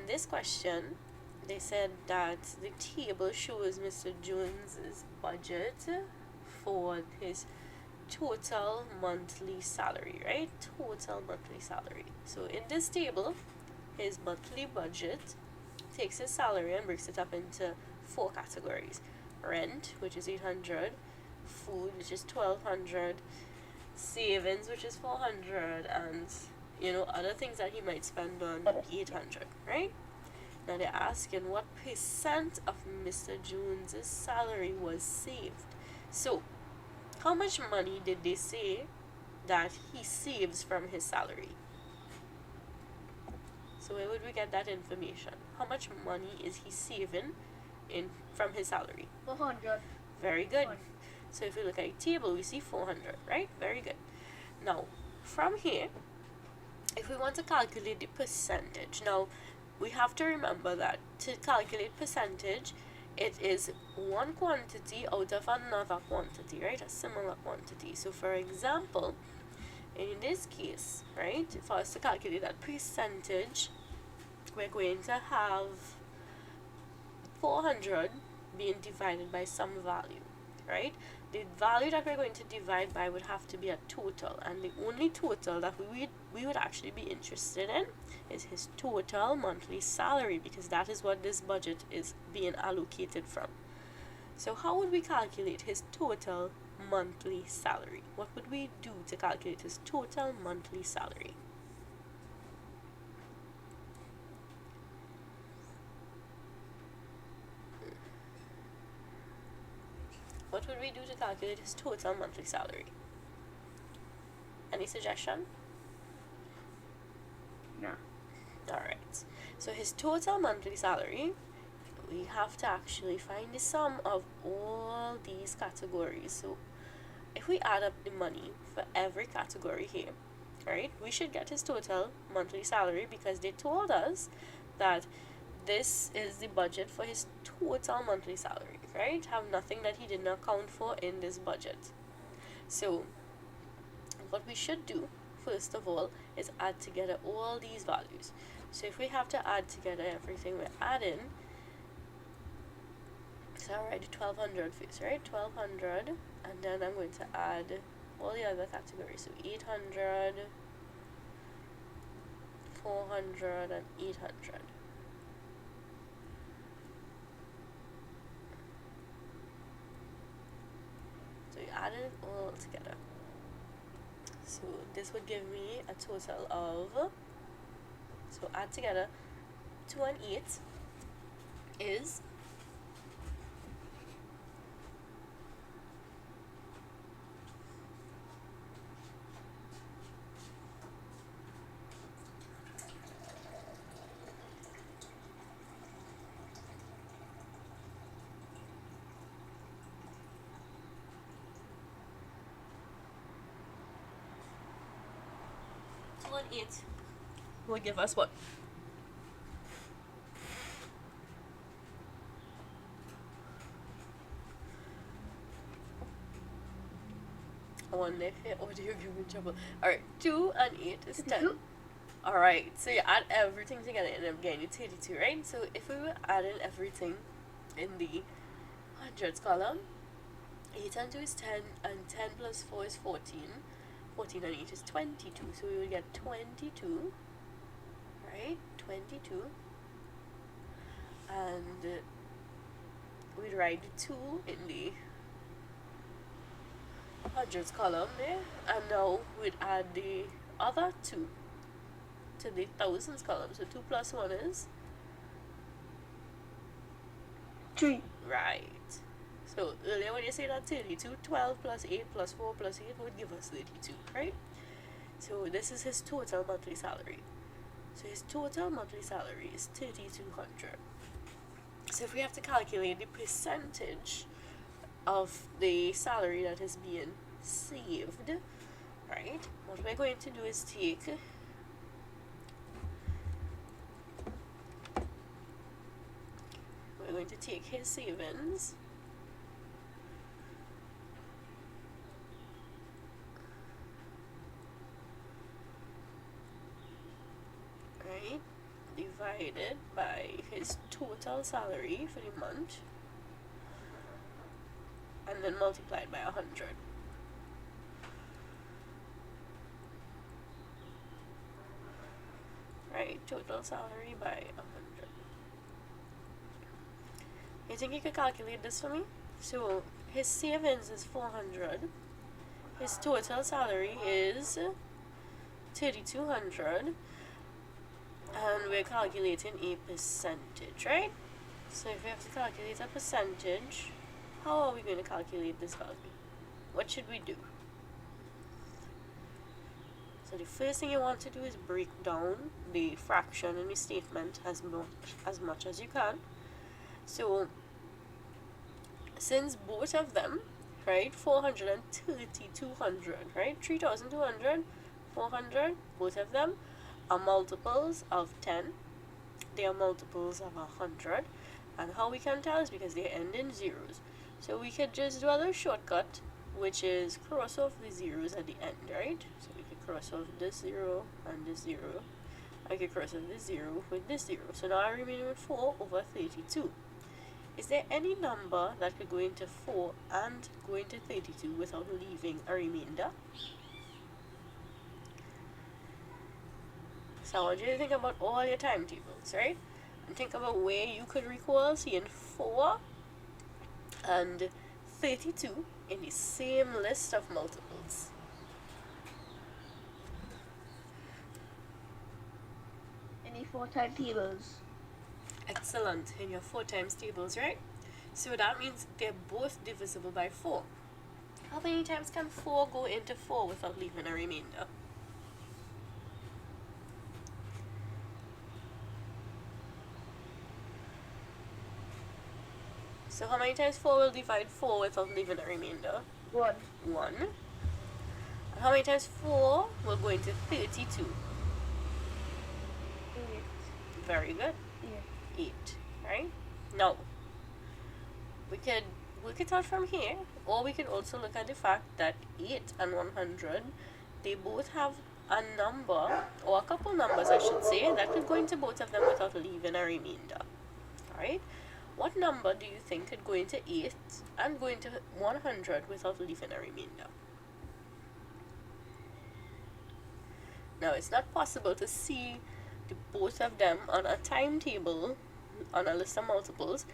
this question, they said that the table shows Mr. Jones's budget for his total monthly salary, right? Total monthly salary. So in this table, his monthly budget takes his salary and breaks it up into 4 categories: rent, which is 800, food, which is 1200, savings, which is 400, and other things that he might spend on 800, right? Now they're asking what percent of Mr. Jones's salary was saved. So how much money did they say that he saves from his salary? So where would we get that information? How much money is he saving from his salary? 400. Very good. So if we look at a table, we see 400, right? Very good. Now, from here, if we want to calculate the percentage, now we have to remember that to calculate percentage, it is one quantity out of another quantity, right? A similar quantity. So for example, in this case, right, for us to calculate that percentage, we're going to have 400 being divided by some value, right? The value that we're going to divide by would have to be a total, and the only total that we would actually be interested in is his total monthly salary, because that is what this budget is being allocated from. So how would we calculate his total monthly salary? What would we do to calculate his total monthly salary? What would we do to calculate his total monthly salary? Any suggestion? No. Alright. So his total monthly salary, we have to actually find the sum of all these categories. So if we add up the money for every category here, right, we should get his total monthly salary, because they told us that this is the budget for his total monthly salary, right? Have nothing that he didn't account for in this budget. So what we should do first of all is add together all these values. So if we have to add together everything we're adding, so I'll write 1200 first, right? 1200, and then I'm going to add all the other categories. So 800, 400, and 800. So you add it all together. So this would give me a total of, so add together 2 and 8 is 8 will give us what? I wonder if your audio give me trouble. Alright, 2 and 8 is 10. Alright, so you add everything together and I'm getting 32, right? So if we were adding everything in the hundreds column, 8 and 2 is 10, and 10 plus 4 is 14. 14 and 8 is 22, so we would get 22, right? 22, and we'd write the 2 in the hundreds column there, and now we'd add the other 2 to the thousands column. So 2 plus 1 is 3. right. So earlier when you say that 32, 12 plus 8 plus 4 plus 8 would give us 32, right? So this is his total monthly salary. So his total monthly salary is 3,200. So if we have to calculate the percentage of the salary that is being saved, right, what we're going to do is we're going to take his savings, right, divide divided by his total salary for the month, and then multiplied by 100. Right, total salary by 100. You think you could calculate this for me? So his savings is 400. His total salary is 3,200. And we're calculating a percentage, right? So if we have to calculate a percentage, how are we going to calculate this value? What should we do? So the first thing you want to do is break down the fraction in the statement as much as you can. So since both of them, right, 400 and 3,200, right, 3,200, 400, both of them are multiples of 10. They are multiples of 100. And how we can tell is because they end in zeros. So we could just do a little shortcut, which is cross off the zeros at the end, right? So we could cross off this 0 and this 0. I could cross off this 0 with this 0. So now I remain with 4 over 32. Is there any number that could go into 4 and go into 32 without leaving a remainder? So I want you to think about all your timetables, right? And think about where you could recall seeing 4 and 32 in the same list of multiples. Any 4 timetables? Excellent, in your 4 times tables, right? So that means they're both divisible by 4. How many times can 4 go into 4 without leaving a remainder? So how many times 4 will divide 4 without leaving a remainder? 1. 1. And how many times 4 will go into 32? 8. Very good. 8, right? Now, we could work it out from here, or we could also look at the fact that 8 and 100, they both have a number, or a couple numbers I should say, that could go into both of them without leaving a remainder. Alright? What number do you think could go into 8 and go into 100 without leaving a remainder? Now, it's not possible to see the both of them on a timetable, on a list of multiples,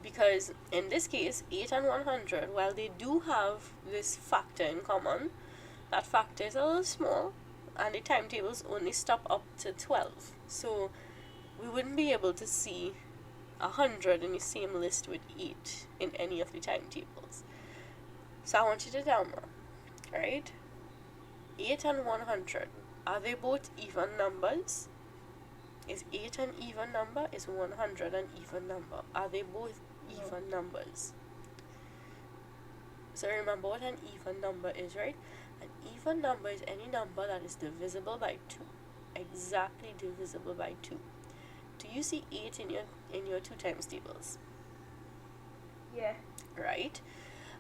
because in this case 8 and 100, while they do have this factor in common, that factor is a little small and the timetables only stop up to 12, so we wouldn't be able to see 100 in the same list with 8 in any of the timetables. So I want you to tell me, right? 8 and 100, are they both even numbers? Is 8 an even number? Is 100 an even number? Are they both even numbers? So remember what an even number is, right? An even number is any number that is divisible by 2. Exactly divisible by 2. Do you see 8 in your 2 times tables? Yeah. Right?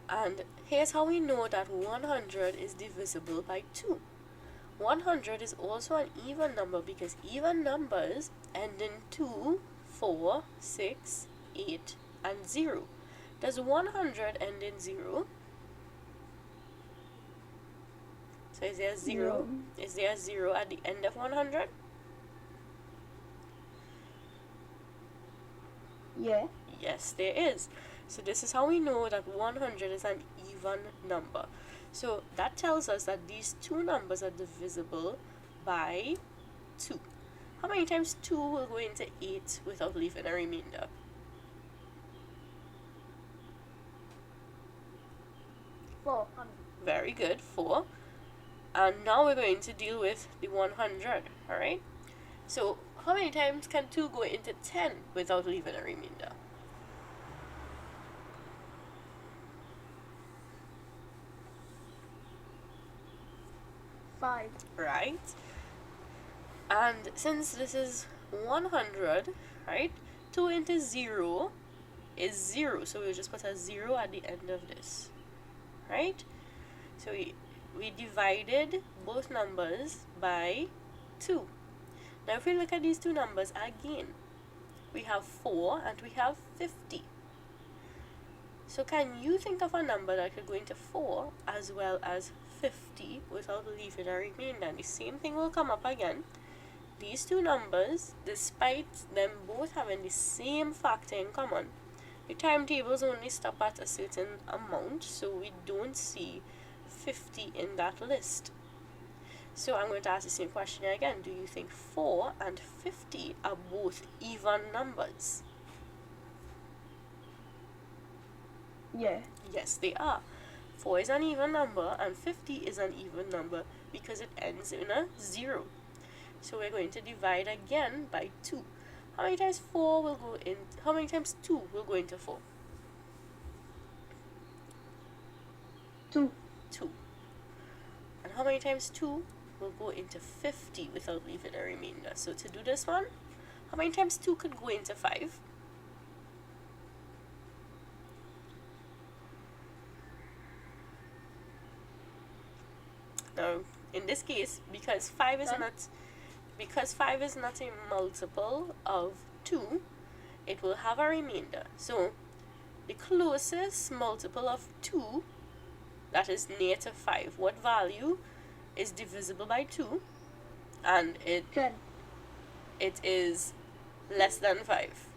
And here's how we know that 100 is divisible by 2. 100 is also an even number because even numbers end in 2, 4, 6, 8, and 0. Does 100 end in 0? So is there a 0? No. Is there a 0 at the end of 100? Yeah. Yes, there is. So this is how we know that 100 is an even number. So that tells us that these two numbers are divisible by 2. How many times 2 will go into 8 without leaving a remainder? Four. Very good, 4. And now we're going to deal with the 100, alright? So how many times can 2 go into 10 without leaving a remainder? 5. Right? And since this is 100, right? 2 into 0 is 0. So we'll just put a 0 at the end of this. Right? So we divided both numbers by 2. Now if we look at these two numbers again, we have 4, and we have 50. So can you think of a number that could go into 4 as well as 50 without leaving a remainder? And the same thing will come up again. These two numbers, despite them both having the same factor in common, the timetables only stop at a certain amount, so we don't see 50 in that list. So I'm going to ask the same question again. Do you think 4 and 50 are both even numbers? Yeah. Yes, they are. 4 is an even number and 50 is an even number because it ends in a 0. So we're going to divide again by 2. How many times 4 will go in? How many times 2 will go into 4? 2. 2. And how many times 2 will go into 50 without leaving a remainder? So to do this one, how many times 2 could go into 5? Now, in this case, because 5 is not a multiple of 2, it will have a remainder. So the closest multiple of 2, that is near to 5, what value is divisible by 2 and 10. it is less than 5?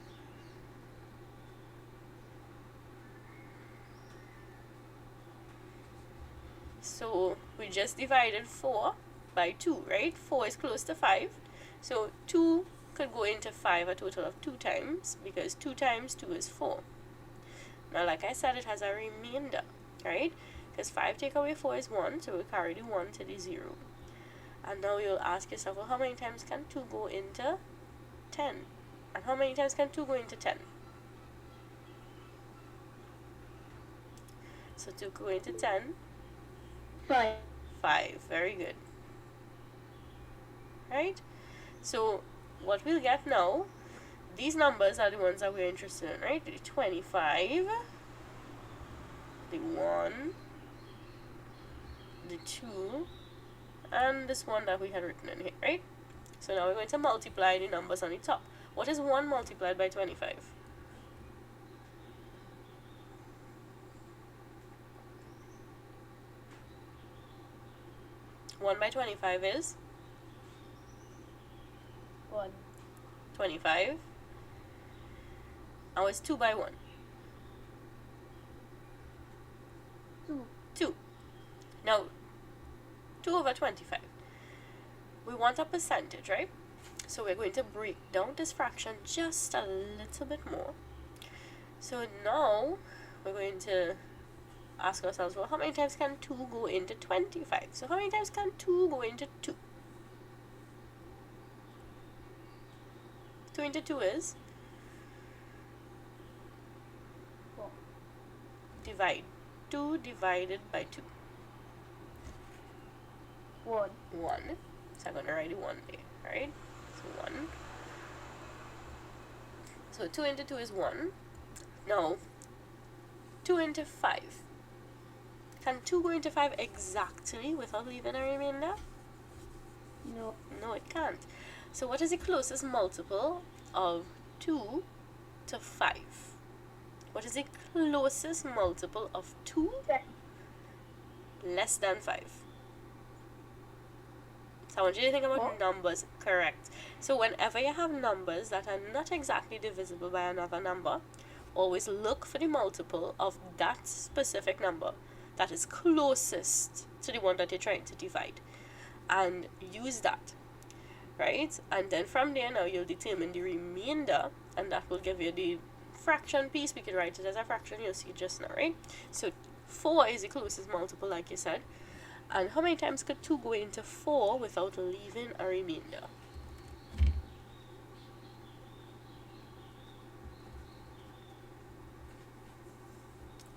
So we just divided 4 by 2, right? 4 is close to 5. So 2 could go into 5 a total of 2 times, because 2 times 2 is 4. Now, like I said, it has a remainder, right? Because 5 take away 4 is 1, so we carry the 1 to the 0. And now you'll ask yourself, well, how many times can 2 go into 10? And how many times can 2 go into 10? So 2 go into 10. 5. 5. Very good. Right? So what we'll get now, these numbers are the ones that we're interested in, right? The 25, the 1, the 2, and this one that we had written in here, right? So now we're going to multiply the numbers on the top. What is 1 multiplied by 25? 1 by 25 is 1. 25. Now it's 2 by 1. 2. 2. Now, 2 over 25. We want a percentage, right? So we're going to break down this fraction just a little bit more. So now we're going to ask ourselves, well, how many times can 2 go into 25? So how many times can 2 go into 2? 2 into 2 is? 4. Divide. 2 divided by 2. 1. 1. So I'm going to write a 1 there, right? So 1. So 2 into 2 is 1. Now, 2 into 5. Can 2 go into 5 exactly without leaving a remainder? No. No, it can't. So what is the closest multiple of 2 to 5? What is the closest multiple of 2? 10. Less than 5. So I want you to think about What? numbers. Correct. So whenever you have numbers that are not exactly divisible by another number, always look for the multiple of that specific number that is closest to the one that you're trying to divide, and use that, right? And then from there, now you'll determine the remainder, and that will give you the fraction piece. We can write it as a fraction, you'll see just now, right? So 4 is the closest multiple, like you said. And how many times could 2 go into 4 without leaving a remainder?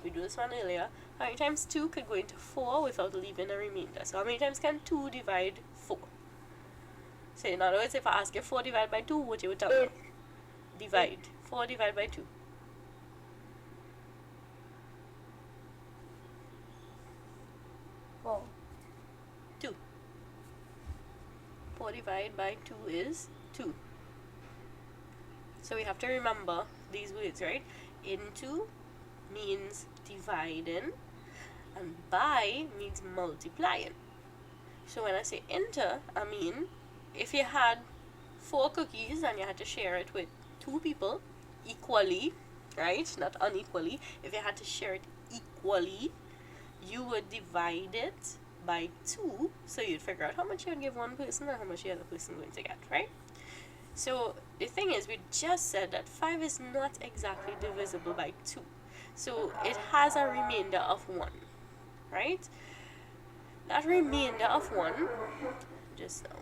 We do this one earlier. How many times 2 could go into 4 without leaving a remainder? So how many times can 2 divide 4? So in other words, if I ask you 4 divided by 2, what you would tell me? 8. Divide. 4 divided by 2. 4. 2. 4 divided by 2 is 2. So we have to remember these words, right? Into means dividing, and by means multiplying. So when I say into, I mean if you had 4 cookies and you had to share it with 2 people equally, right? Not unequally. If you had to share it equally, you would divide it by 2, so you'd figure out how much you would give one person and how much the other person going to get, right? So the thing is, we just said that 5 is not exactly divisible by 2. So it has a remainder of 1, right? That remainder of 1, just now.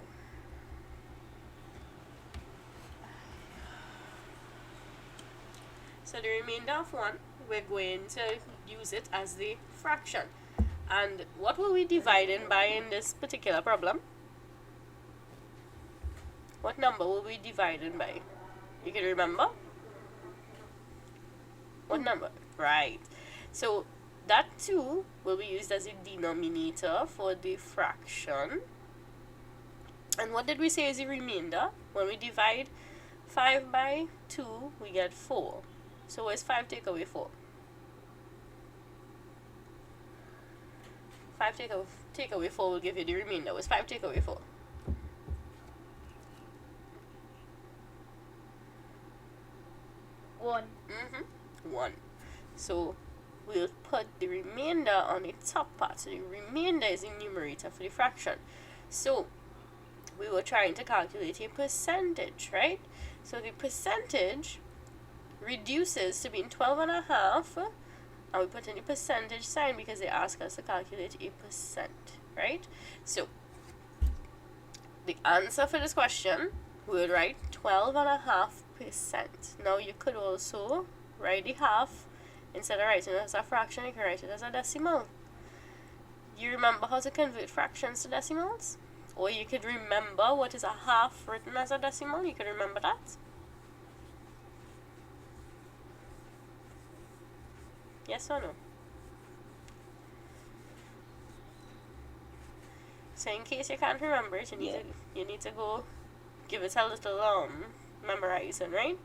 So the remainder of 1, we're going to use it as the fraction. And what will we divide in by in this particular problem? What number will we divide in by? You can remember? What number? Right. So that 2 will be used as a denominator for the fraction. And what did we say is the remainder? When we divide 5 by 2, we get 4. So where's 5 take away 4? 5 take away 4 will give you the remainder. Where's 5 take away 4? 1. 1. So we'll put the remainder on the top part. So the remainder is the numerator for the fraction. So we were trying to calculate a percentage, right? So the percentage reduces to being 12.5, and we put in the percentage sign because they ask us to calculate a percent, right? So the answer for this question, we would write 12.5%. Now you could also write the half, instead of writing it as a fraction, you can write it as a decimal. You remember how to convert fractions to decimals? Or you could remember what is a half written as a decimal. You could remember that. Yes or no? So in case you can't remember it, you need to go give it a little memorizing, right?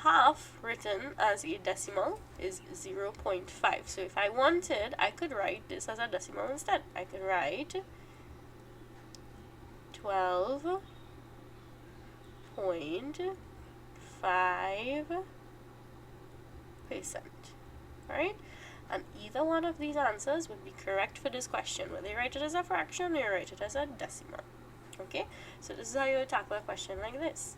Half written as a decimal is 0.5. So if I wanted, I could write this as a decimal instead. I could write 12.5%. Right? And either one of these answers would be correct for this question, whether you write it as a fraction or you write it as a decimal. Okay? So this is how you tackle a question like this.